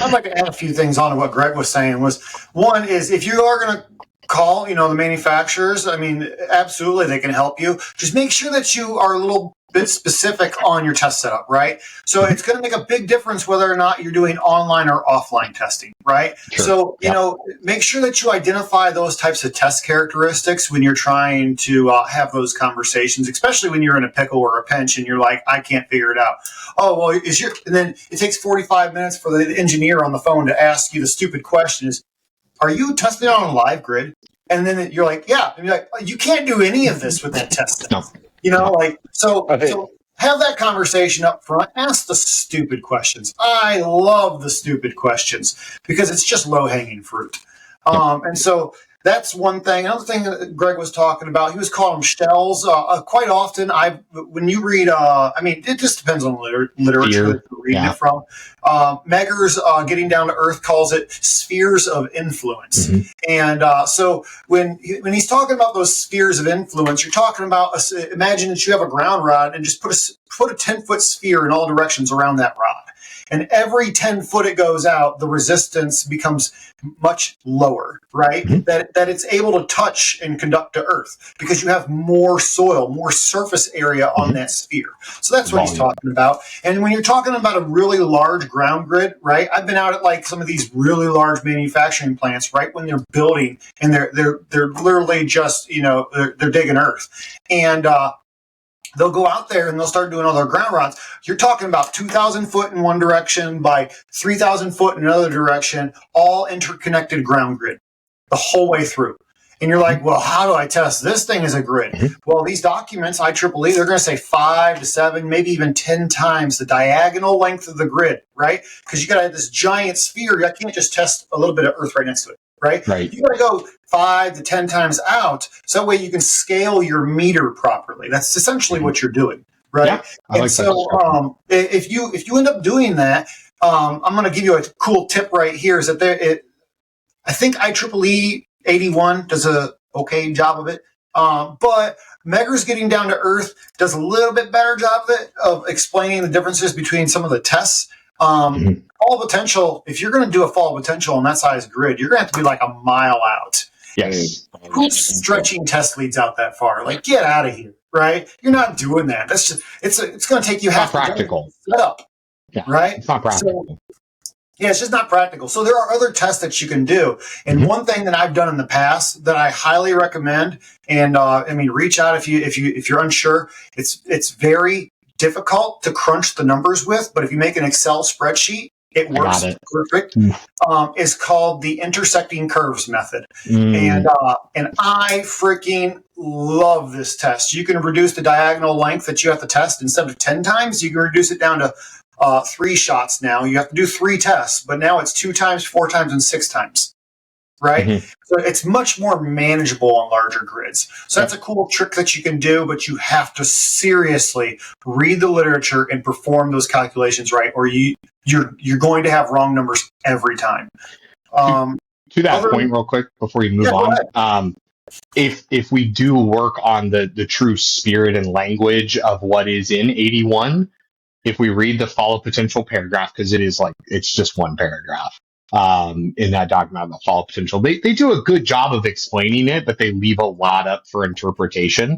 I'd like to add a few things on to what Greg was saying. Was one is if you are going to call, the manufacturers, I mean, absolutely, they can help you. Just make sure that you are a little bit specific on your test setup, right? So it's going to make a big difference whether or not you're doing online or offline testing, right? Sure. So, make sure that you identify those types of test characteristics when you're trying to have those conversations, especially when you're in a pickle or a pinch and you're like, I can't figure it out. Oh, well, and then it takes 45 minutes for the engineer on the phone to ask you the stupid question is, are you testing on a live grid? And then you're like, yeah. And you're like, you can't do any of this with that test. No. So have that conversation up front. Ask the stupid questions. I love the stupid questions because it's just low-hanging fruit. And so that's one thing. Another thing that Greg was talking about, he was calling them shells. Quite often, when you read, it just depends on the literature that you're reading it from. Meggers, Getting Down to Earth, calls it spheres of influence. Mm-hmm. And so when he's talking about those spheres of influence, you're talking about, imagine that you have a ground rod and just put a 10-foot sphere in all directions around that rod. And every 10 foot it goes out, the resistance becomes much lower, right? Mm-hmm. That it's able to touch and conduct to Earth because you have more soil, more surface area on that sphere. So that's what he's talking about. And when you're talking about a really large ground grid, right? I've been out at like some of these really large manufacturing plants, right? When they're building and they're literally just, they're digging Earth. And, they'll go out there and they'll start doing all their ground rods. You're talking about 2,000 foot in one direction by 3,000 foot in another direction, all interconnected ground grid the whole way through. And you're like, well, how do I test this thing as a grid? Mm-hmm. Well, these documents, IEEE, they're going to say 5 to 7, maybe even 10 times the diagonal length of the grid, right? Because you got to have this giant sphere. I can't just test a little bit of Earth right next to it. Right? You got to go 5 to 10 times out, so that way you can scale your meter properly. That's essentially what you're doing, right? Yeah, I like so if you end up doing that, I'm going to give you a cool tip right here. Is that I think IEEE 81 does a okay job of it, but Meggers Getting Down to Earth does a little bit better job of explaining the differences between some of the tests. Fall potential, if you're going to do a fall potential on that size grid, you're going to have to be like a mile out. Yes. Who's stretching test leads out that far? Like, get out of here, right? You're not doing that. That's just, it's going to take you half practical. Set up, right? It's not practical. It's just not practical. So there are other tests that you can do. And one thing that I've done in the past that I highly recommend, and reach out if you're unsure. It's very difficult to crunch the numbers with, but if you make an Excel spreadsheet, it works perfect. Is called the intersecting curves method. And I freaking love this test. You can reduce the diagonal length that you have to test. Instead of 10 times, you can reduce it down to 3 shots now. You have to do 3 tests, but now it's 2 times, 4 times, and 6 times. Right? So it's much more manageable on larger grids. So that's a cool trick that you can do, but you have to seriously read the literature and perform those calculations right, or you're going to have wrong numbers every time. To that point, real quick, before you move on, if we do work on the true spirit and language of what is in 81, if we read the follow potential paragraph, because it's just one paragraph, in that document about follow potential, they do a good job of explaining it, but they leave a lot up for interpretation.